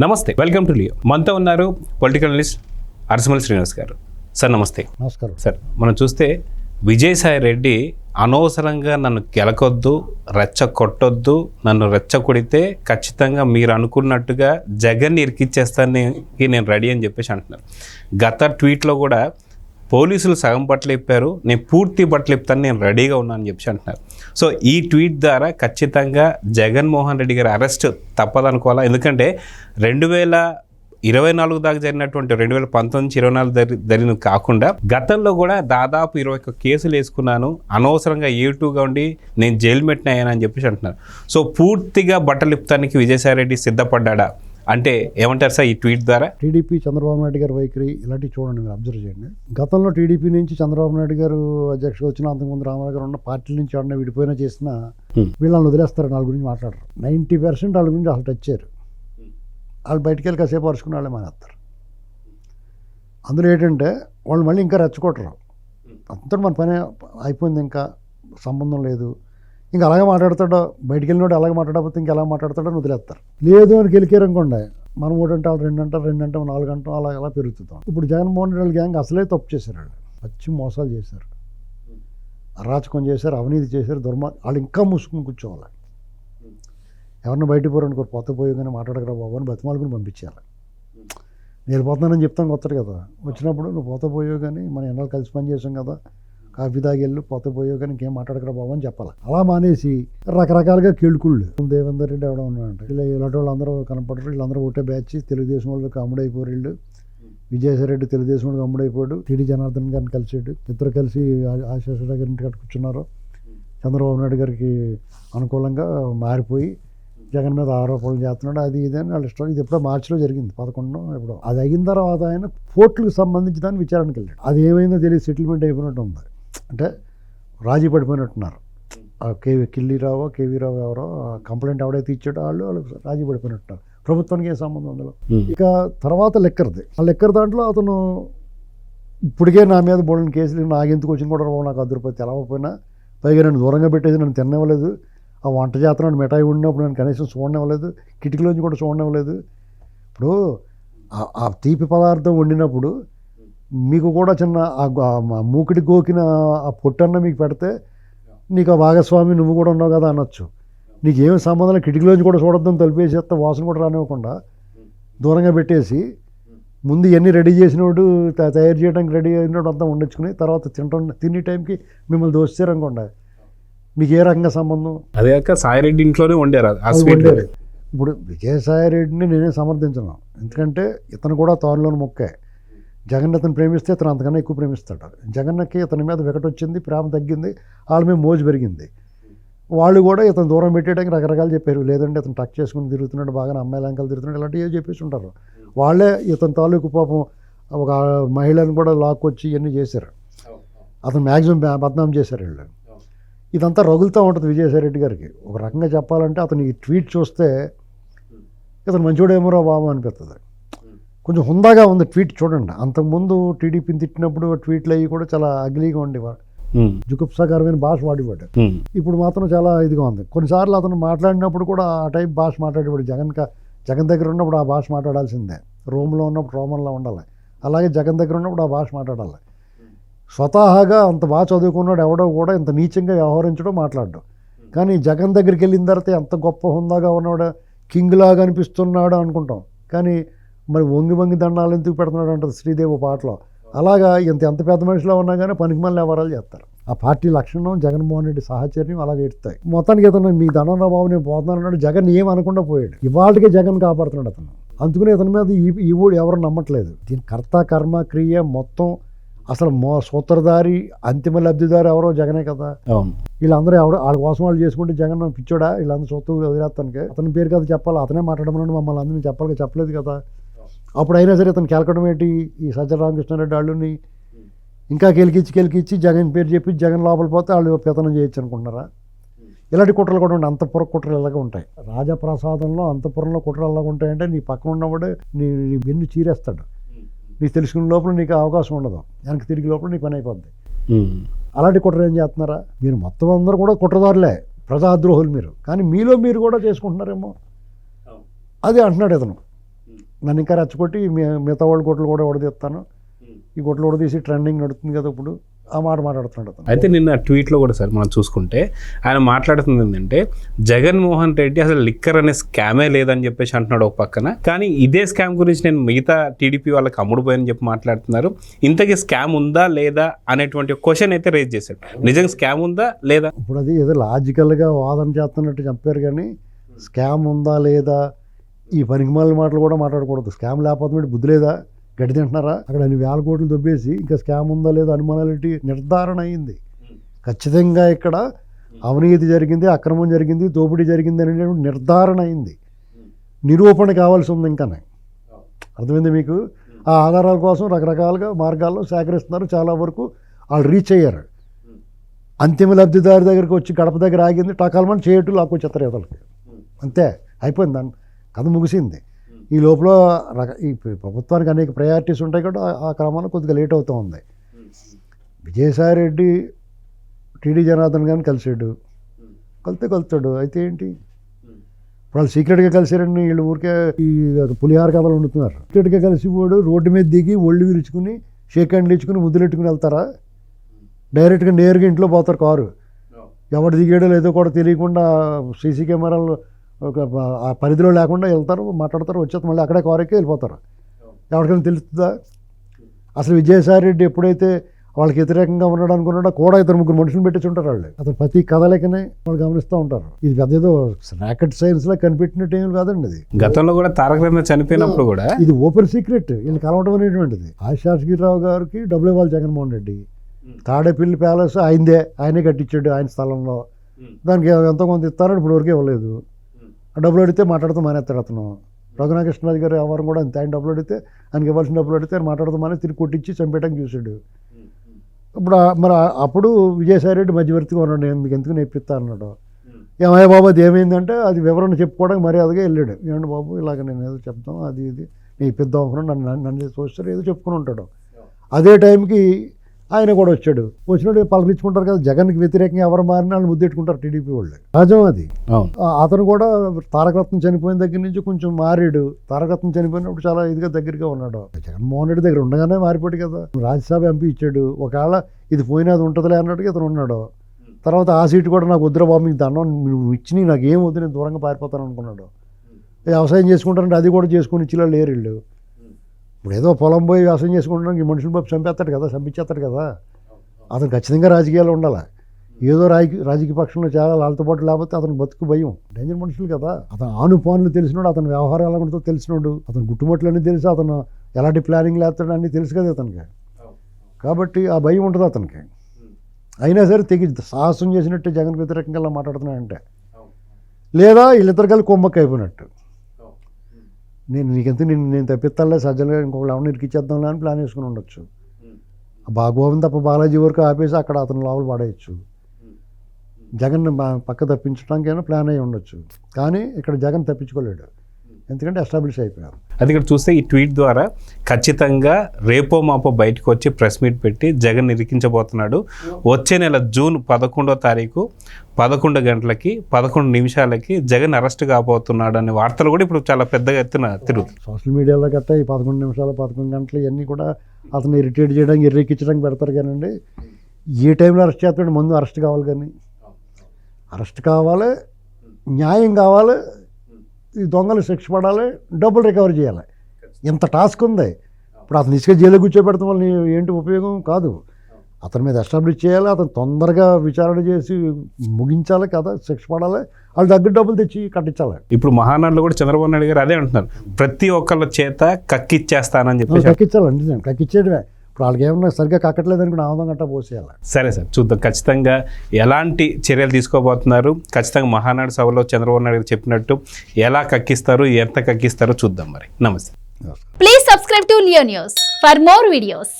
నమస్తే, welcome to Leo. మనతో ఉన్నారు పొలిటికల్ అనలిస్ట్ అరసమల్లి శ్రీనివాస్ గారు. సార్ నమస్తే. నమస్కారం సార్, మనం చూస్తే విజయసాయి రెడ్డి అనవసరంగా నన్ను గెలకొద్దు, రెచ్చగొట్టొద్దు, నన్ను రెచ్చగొడితే ఖచ్చితంగా మీరు అనుకున్నట్టుగా జగన్ని ఇరికిచ్చేస్తానికి నేను రెడీ అని చెప్పేసి అంటున్నారు. గత ట్వీట్లో కూడా పోలీసులు సగం బట్టలు ఇప్పారు, నేను పూర్తి బట్టలు ఇప్పాను, నేను రెడీగా ఉన్నాను అని చెప్పి అంటున్నారు. సో ఈ ట్వీట్ ద్వారా ఖచ్చితంగా జగన్మోహన్ రెడ్డి గారి అరెస్ట్ తప్పదనుకోవాలా? ఎందుకంటే 2024 దాకా జరిగినటువంటి 2019-24 జరిగినవి కాకుండా గతంలో కూడా దాదాపు 21 కేసులు వేసుకున్నాను, అనవసరంగా ఏటుగా ఉండి నేను జైలు మెట్టిన అయ్యానని చెప్పేసి అంటున్నారు. సో పూర్తిగా బట్టలు ఇప్పడానికి విజయసాయి రెడ్డి సిద్ధపడ్డా అంటే ఏమంటారు సార్ ఈ ట్వీట్ ద్వారా? టీడీపీ చంద్రబాబు నాయుడు గారి వైఖరి ఇలాంటివి చూడండి, మీరు అబ్జర్వ్ చేయండి. గతంలో టీడీపీ నుంచి చంద్రబాబు నాయుడు గారు అధ్యక్షుడు వచ్చిన, అంతకుముందు రామారావు గారు ఉన్న పార్టీల నుంచి ఎవరైనా విడిపోయినా చేసినా వీళ్ళని వదిలేస్తారు, వాళ్ళ గురించి మాట్లాడరు. 90% వాళ్ళ గురించి అసలు టచ్ చేయరు. వాళ్ళు బయటికి వెళ్ళి కాసేపు అరుచుకుని వాళ్ళే మానేస్తారు. అందులో ఏంటంటే వాళ్ళు మళ్ళీ ఇంకా రెచ్చగొట్టరు. అంతా మన పని అయిపోయింది, ఇంకా సంబంధం లేదు, ఇంకా అలాగే మాట్లాడతాడో, బయటికి వెళ్ళినోడు అలాగే మాట్లాడకపోతే ఇంకా ఎలా మాట్లాడతాడో అని వదిలేస్తారు. లేదు అని గెలికారనుకోండి, మనం 3 అంటాం, 2 అంటాం, 2 అంటాం, 4 అంటాం, అలా అలా పెరుగుతాం. ఇప్పుడు జగన్మోహన్ రెడ్డి గ్యాంగ్ అసలే తప్పు చేశారు. వాళ్ళు పచ్చి మోసాలు చేశారు, అరాచకం చేశారు, అవినీతి చేశారు, వాళ్ళు ఇంకా మూసుకుని కూర్చోవాలి. ఎవరిని బయటికి పోరనుకో, పోతే పోయి కానీ మాట్లాడకరా బాబు అని బతిమాలుకుని పంపించాలి. నేను వెళ్ళిపోతున్నానని చెప్తాను కొత్తడు కదా, వచ్చినప్పుడు నువ్వు పోతే పోయావు కానీ మనం ఎన్నాళ్ళు కలిసి పని చేసాం కదా, కాఫీ తాగెళ్ళు, పోతే పోయావు కానీ ఇంకేం మాట్లాడకరా బాబు అని చెప్పాలి. అలా మానేసి రకరకాలుగా కేళ్ళుకుళ్ళు, దేవేందర్ రెడ్డి ఎవడో ఉన్నాడంటే ఇలా ఇలాంటి వాళ్ళు అందరూ కనపడరు, వీళ్ళందరూ ఒకటే బ్యాచ్, తెలుగుదేశం వాళ్ళకి అమ్ముడైపోయారు వీళ్ళు. విజయసాయి రెడ్డి తెలుగుదేశం వాళ్ళకి అమ్ముడైపోయాడు, టీడీ జనార్దన్ గారిని కలిసాడు, ఇద్దరు కలిసి ఆశీష్ గారి ఇంటికి కూర్చున్నారు. చంద్రబాబు నాయుడు గారికి అనుకూలంగా మారిపోయి జగన్ మీద ఆరోపణలు చేస్తున్నాడు, అది ఇది అని వాళ్ళ ఇష్టం. ఇది ఎప్పుడో మార్చిలో జరిగింది, 11 ఎప్పుడో. అది అయిన తర్వాత ఆయన కోర్టులకు సంబంధించి దాన్ని విచారణకి వెళ్ళాడు. అది ఏమైందో తెలియదు, సెటిల్మెంట్ అయిపోయినట్టు ఉంది. అంటే రాజీ పడిపోయినట్టున్నారు. కేవీ రావు ఎవరో కంప్లైంట్ ఎవడైతే ఇచ్చాడో వాళ్ళు రాజీ పడిపోయినట్టున్నారు. ప్రభుత్వానికి ఏ సంబంధం అందులో. ఇక తర్వాత లెక్కర్ది, ఆ లెక్కర్ దాంట్లో అతను ఇప్పటికే నా మీద బోల్డెన్ కేసులు, నాకెందుకు వచ్చిన కూడా నాకు 10 రూపాయలు తెలవకపోయినా, పైగా నన్ను దూరంగా పెట్టేసి నన్ను తిననివ్వలేదు, ఆ వంట చేతను మిఠాయి ఉండినప్పుడు నేను కనీసం చూడనివ్వలేదు, కిటికీలోంచి కూడా చూడనివ్వలేదు. ఇప్పుడు ఆ తీపి పదార్థం వండినప్పుడు మీకు కూడా చిన్న మూకిడి గోకిన ఆ పొట్టన్న మీకు పెడితే నీకు ఆ భాగస్వామి నువ్వు కూడా ఉన్నావు కదా అనొచ్చు. నీకు ఏమి సంబంధం, కిటికీలోంచి కూడా చూడొద్దని తలిపేసేస్తే వాసన కూడా రానివ్వకుండా దూరంగా పెట్టేసి ముందు ఇవన్నీ రెడీ చేసినోడు, తయారు చేయడానికి రెడీ అయినోడు అంతా ఉండొచ్చుకుని తర్వాత తినే టైంకి మిమ్మల్ని దోస్తారనుకోండి, మీకు ఏ రకంగా సంబంధం? అదే కాక సాయిరెడ్డి ఇంట్లోనే వండారు. ఇప్పుడు విజయసాయి రెడ్డిని నేనే సమర్థించను, ఎందుకంటే ఇతను కూడా తానులోని మొక్కే. జగన్ అతను ప్రేమిస్తే ఇతను అంతకన్నా ఎక్కువ ప్రేమిస్తాడు. జగన్కి ఇతని మీద వికట వచ్చింది, ప్రేమ తగ్గింది, వాళ్ళ మీద మోజు పెరిగింది. వాళ్ళు కూడా ఇతను దూరం పెట్టేయడానికి రకరకాలు చెప్పారు. లేదంటే ఇతను టచ్ చేసుకుని తిరుగుతున్నాడు, బాగా అమ్మాయిల అంకలు తిరుగుతున్నాడు, ఇలాంటివి ఏదో చెప్పేసి ఉంటారు. వాళ్ళే ఇతని తాలూకు పాపం ఒక మహిళను కూడా లాక్కొచ్చి ఇవన్నీ చేశారు. అతను మ్యాక్సిమం బద్నాం చేశారు వీళ్ళు. ఇదంతా రగులుతూ ఉంటుంది విజయసాయి రెడ్డి గారికి. ఒక రకంగా చెప్పాలంటే అతను ఈ ట్వీట్ చూస్తే ఇతను మంచివాడేమోరా బాబు అనిపిస్తుంది. కొంచెం హుందాగా ఉంది ట్వీట్ చూడండి. అంతకుముందు టీడీపీని తిట్టినప్పుడు ట్వీట్లు అవి కూడా చాలా అగ్లీగా ఉండేవారు, జుగుప్సాకరమైన భాష వాడేవాడు. ఇప్పుడు మాత్రం చాలా ఇదిగా ఉంది. కొన్నిసార్లు అతను మాట్లాడినప్పుడు కూడా ఆ టైప్ భాష మాట్లాడేవాడు. జగన్ దగ్గర ఉన్నప్పుడు ఆ భాష మాట్లాడాల్సిందే, రోమ్లో ఉన్నప్పుడు రోమన్లో ఉండాలి, అలాగే జగన్ దగ్గర ఉన్నప్పుడు ఆ భాష మాట్లాడాలి. స్వతహాగా అంత బాగా చదువుకున్నాడు ఎవడో కూడా ఇంత నీచంగా వ్యవహరించడం, మాట్లాడడం. కానీ జగన్ దగ్గరికి వెళ్ళిన తర్వాత ఎంత గొప్ప హుందాగా ఉన్నాడు, కింగ్ లాగా అనిపిస్తున్నాడు అనుకుంటాం. కానీ మరి వంగి దండాలు ఎందుకు పెడుతున్నాడు అంటారు శ్రీదేవి పాటలో. అలాగా ఎంత పెద్ద మనిషిలో ఉన్నా కానీ పనికి మళ్ళీ వ్యవహారాలు చేస్తారు. ఆ పార్టీ లక్షణం, జగన్మోహన్ రెడ్డి సాహచర్యం అలాగే ఎడుతాయి. మొత్తానికి ఇతను మీ దండరా బాబు నేను పోతున్నాడు, జగన్ ఏం అనకుండా పోయాడు. ఇవాళకే జగన్ కాపాడుతున్నాడు అతను. అందుకని ఇతని మీద ఈ ఊళ్ళు ఎవరు నమ్మట్లేదు. దీని కర్త కర్మ క్రియ మొత్తం అసలు సూత్రధారి, అంతిమ లబ్ధిదారు ఎవరో జగనే కదా. వీళ్ళందరూ వాళ్ళ కోసం వాళ్ళు చేసుకుంటే జగన్ పిచ్చోడా, వీళ్ళందరూ సొత్తు వదిలేస్తానికి అతని పేరు కదా చెప్పాలి, అతనే మాట్లాడమని మమ్మల్ని అందరినీ చెప్పలేదు కదా. అప్పుడు అయినా సరే అతను కెలకడం ఏంటి, ఈ సజ్జల రామకృష్ణారెడ్డి వాళ్ళని ఇంకా కెలికిచ్చి జగన్ పేరు చెప్పి జగన్ లోపల పోతే వాళ్ళు పెత్తనం చేయొచ్చు అనుకుంటున్నారా? ఇలాంటి కుట్రలు కూడా ఉంటాయి, అంతఃపుర కుట్రలు ఇలాగే ఉంటాయి. రాజప్రసాదంలో అంతఃపురంలో కుట్రలు ఎలాగ ఉంటాయంటే నీ పక్కన ఉన్నవాడు నీ వెన్ను చీరేస్తాడు, నీకు తెలుసుకునే లోపల నీకు అవకాశం ఉండదు, వెనక్కి తిరిగి లోపల నీకు పని అయిపోద్ది. అలాంటి కుట్ర ఏం చేస్తున్నారా మీరు? మొత్తం అందరూ కూడా కుట్రదారులే, ప్రజాద్రోహులు మీరు. కానీ మీలో మీరు కూడా చేసుకుంటున్నారేమో, అది అంటున్నాడు ఇతను. నన్ను ఇంకా రెచ్చగొట్టి మిగతా వాళ్ళ గుట్టలు కూడా ఉడదీస్తాను, ఈ గుట్టలు ఉడదీసి ట్రెండింగ్ నడుస్తుంది కదా ఇప్పుడు, ఆ మాట మాట్లాడుతున్నాడు అతను. అయితే నిన్న ట్వీట్లో కూడా సార్ మనం చూసుకుంటే ఆయన మాట్లాడుతుంది ఏంటంటే జగన్మోహన్ రెడ్డి అసలు లిక్కర్ అనే స్కామే లేదని చెప్పేసి అంటున్నాడు ఒక పక్కన, కానీ ఇదే స్కామ్ గురించి నేను మిగతా టీడీపీ వాళ్ళకి అమ్ముడుపోయని చెప్పి మాట్లాడుతున్నారు. ఇంతకీ స్కామ్ ఉందా లేదా అనేటువంటి క్వశ్చన్ అయితే రేజ్ చేశాడు. నిజంగా స్కామ్ ఉందా లేదా? ఇప్పుడు అది ఏదో లాజికల్గా వాదన చేస్తున్నట్టు చెప్పారు, కానీ స్కామ్ ఉందా లేదా ఈ పనికిమాలిన మాటలు కూడా మాట్లాడకూడదు. స్కామ్ లేకపోతే మీరు బుద్ధి లేదా, గడ్డి తింటున్నారా? అక్కడ అన్ని వేల కోట్లు దొబ్బేసి ఇంకా స్కామ్ ఉందా లేదా అనుమానాలు నిర్ధారణ అయింది. ఖచ్చితంగా ఇక్కడ అవినీతి జరిగింది, అక్రమం జరిగింది, దోపిడీ జరిగింది అనేటువంటి నిర్ధారణ అయింది. నిరూపణ కావాల్సి ఉంది ఇంకానే. అర్థమైంది మీకు? ఆ ఆధారాల కోసం రకరకాలుగా మార్గాల్లో సేకరిస్తున్నారు. చాలా వరకు వాళ్ళు రీచ్ అయ్యారు. అంతిమ లబ్ధిదారి దగ్గరికి వచ్చి గడప దగ్గర ఆగింది, టకాలమని చేయటం లాక్కొచ్చేస్తారు యువతలకి. అంతే, అయిపోయింది, దాని కథ ముగిసింది. ఈ లోపల ఈ ప్రభుత్వానికి అనేక ప్రయారిటీస్ ఉంటాయి కూడా ఆ క్రమంలో కొద్దిగా లేట్ అవుతూ ఉంది. విజయసాయి రెడ్డి టీడీ జనార్దన్ గారిని కలిసాడు, కలుతాడు. అయితే ఏంటి ఇప్పుడు వాళ్ళు సీక్రెట్గా కలిసారని వీళ్ళు ఊరికే ఈ పులిహార కథలు వండుతున్నారు. సీక్రెట్గా కలిసి వాడు రోడ్డు మీద దిగి ఒళ్ళు విరుచుకుని షేక్ హ్యాండ్లు ఇచ్చుకుని ముద్దులెట్టుకుని వెళ్తారా? డైరెక్ట్గా నేరుగా ఇంట్లో పోతారు కారు. ఎవడు దిగాడో లేదో కూడా తెలియకుండా సీసీ కెమెరాలు ఒక ఆ పరిధిలో లేకుండా వెళ్తారు, మాట్లాడతారు, వచ్చేది మళ్ళీ అక్కడే కారుకి వెళ్ళిపోతారు. ఎవరికైనా తెలుస్తుందా? అసలు విజయసాయి రెడ్డి ఎప్పుడైతే వాళ్ళకి వ్యతిరేకంగా ఉన్నాడు అనుకున్నాడో కూడా ఇద్దరు ముగ్గురు మనుషులు పెట్టేసి ఉంటారు. వాళ్ళు అతను ప్రతి కథలకనే వాళ్ళు గమనిస్తూ ఉంటారు. ఇది పెద్ద ఏదో రాకెట్ సైన్స్లో కనిపెట్టినట్టు ఏమి కాదండి. ఇది గతంలో కూడా తారక రత్న చనిపోయినప్పుడు కూడా ఇది ఓపెన్ సీక్రెట్ వీళ్ళు కలవడం అనేటువంటిది. ఆశాష్గిరిరావు గారికి డబ్బులు ఇవ్వాలి జగన్మోహన్ రెడ్డి. తాడేపల్లి ప్యాలెస్ ఆయనే కట్టించాడు ఆయన స్థలంలో. దానికి ఎంతో కొంత ఇస్తారని ఇప్పుడు వరకే ఇవ్వలేదు. ఆ డబ్బులు అడిగితే మాట్లాడుతూ మానేస్తాడు అతను. రఘునాకృష్ణరాజు గారు వ్యవహారం కూడా అంతే. ఆయన డబ్బులు అడిగితే ఆయనకి ఇవ్వాల్సిన డబ్బులు అడిగితే ఆయన మాట్లాడుతూ మానే తిరిగి కొట్టించి చంపేయడానికి చూశాడు. ఇప్పుడు మరి అప్పుడు విజయసాయి రెడ్డి మధ్యవర్తిగా ఉన్నాడు. నేను మీకు ఎందుకు నేర్పిస్తా అన్నాడు. ఏమయ్య బాబు అది ఏమైందంటే అది వివరణ చెప్పుకోవడానికి మర్యాదగా వెళ్ళాడు. ఏమండి బాబు ఇలాగ నేను ఏదో చెప్తాం, అది ఇది నేర్పిద్దాం అనుకున్నాను, నన్ను చూస్తారు ఏదో చెప్పుకుని ఉంటాడు. అదే టైంకి ఆయన కూడా వచ్చాడు. వచ్చినట్టు పలకరించుకుంటారు కదా. జగన్కి వ్యతిరేకంగా ఎవరు మారినా వాళ్ళు ముద్దెట్టుకుంటారు టీడీపీ వాళ్ళు. సహజం అది. అతను కూడా తారకరత్నం చనిపోయిన దగ్గర నుంచి కొంచెం మారాడు. తారకరత్నం చనిపోయినప్పుడు చాలా ఇదిగా దగ్గరగా ఉన్నాడు. జగన్మోహన్ రెడ్డి దగ్గర ఉండగానే మారిపోయాడు కదా. రాజ్యసభ ఎంపీ ఇచ్చాడు. ఒకవేళ ఇది పోయినది ఉంటుందిలే అన్నట్టుగా ఇతను ఉన్నాడు. తర్వాత ఆ సీటు కూడా నాకు వద్దురా బాబు, మీకు దండం, నువ్వు ఇచ్చి నాకు ఏం వద్దు, నేను దూరంగా పారిపోతాను అనుకున్నాడు. వ్యవసాయం చేసుకుంటారంటే అది కూడా చేసుకుని ఇచ్చిలా లేరు వీళ్ళు. ఇప్పుడు ఏదో పొలం పోయి వ్యవసాయం చేసుకుంటున్నాక ఈ మనుషులు బాబు చంపేస్తాడు కదా, చంపించేస్తాడు కదా. అతను ఖచ్చితంగా రాజకీయాలు ఉండాలి. ఏదో రాజకీయ పక్షంలో చాలా వాళ్ళతో పాటు లేకపోతే అతను బతుకు భయం. డేంజర్ మనుషులు కదా. అతను ఆనుపానులు తెలిసినాడు, అతని వ్యవహారం ఎలా ఉంటుందో తెలిసినాడు, అతను గుట్టుమట్లన్నీ తెలుసు, అతను ఎలాంటి ప్లానింగ్ లేస్తాడు అన్నీ తెలుసు కదా అతనికి. కాబట్టి ఆ భయం ఉంటుంది అతనికి. అయినా సరే తెగి సాహసం చేసినట్టే జగన్ వ్యతిరేకంగా అలా మాట్లాడుతున్నాడంటే, లేదా వీళ్ళిద్దరు కలిసి కొమ్మక్క అయిపోయినట్టు. నేను తప్పిస్తాలే సజ్జలుగా ఇంకొకళ్ళు ఎవరిని ఇరికిచ్చేద్దాంలే అని ప్లాన్ వేసుకుని ఉండొచ్చు. బాగోవింద తప్ప బాలాజీ వరకు ఆపేసి అక్కడ అతను లోపల పడేయచ్చు. జగన్ పక్క తప్పించడానికైనా ప్లాన్ అయ్యి ఉండొచ్చు. కానీ ఇక్కడ జగన్ తప్పించుకోలేడు, ఎందుకంటే ఎస్టాబ్లిష్ అయిపోయారు. అది ఇక్కడ చూస్తే ఈ ట్వీట్ ద్వారా ఖచ్చితంగా రేపో మాపో బయటకు వచ్చి ప్రెస్ మీట్ పెట్టి జగన్ ఇరికించబోతున్నాడు. వచ్చే నెల జూన్ 11వ తారీఖు 11 గంటలకి 11 నిమిషాలకి జగన్ అరెస్ట్ కాబోతున్నాడు అనే వార్తలు కూడా ఇప్పుడు చాలా పెద్దగా ఎత్తున తిరుగుతుంది. సోషల్ మీడియాలో గట్టా ఈ 11 నిమిషాలు 11 గంటలు ఇవన్నీ కూడా అతను ఇరిటేట్ చేయడానికి ఇర్రెక్కించడానికి పెడతారు. కానండి ఏ టైంలో అరెస్ట్ చేస్తాడు? ముందు అరెస్ట్ కావాలి, కానీ అరెస్ట్ కావాలి, న్యాయం కావాలి, ఈ దొంగలు శిక్ష పడాలి, డబ్బులు రికవర్ చేయాలి. ఇంత టాస్క్ ఉంది. ఇప్పుడు అతను ఇసుక జైలు కూర్చోబెడతాం వల్ల ఏంటి ఉపయోగం కాదు. అతని మీద ఎస్టాబ్లిష్ చేయాలి, అతను తొందరగా విచారణ చేసి ముగించాలి కదా, శిక్ష పడాలి, వాళ్ళు దగ్గర డబ్బులు తెచ్చి కట్టించాలి. ఇప్పుడు మహానాడులో కూడా చంద్రబాబు నాయుడు గారు అదే అంటున్నారు, ప్రతి ఒక్కళ్ళ చేత కక్కిచ్చేస్తానని చెప్పి. కక్కించాలండి, కక్కిచ్చేయడమే. ఇప్పుడు వాళ్ళకి ఏమన్నా సరిగ్గా కక్కట్లేదు అనుకుని ఆనందం గట్టా పోసేయాలి. సరే సార్, చూద్దాం ఖచ్చితంగా ఎలాంటి చర్యలు తీసుకోబోతున్నారు. ఖచ్చితంగా మహానాడు సభలో చంద్రబాబు నాయుడు చెప్పినట్టు ఎలా కక్కిస్తారు, ఎంత కక్కిస్తారో చూద్దాం. మరి నమస్తే. Please subscribe to Leo news for more videos.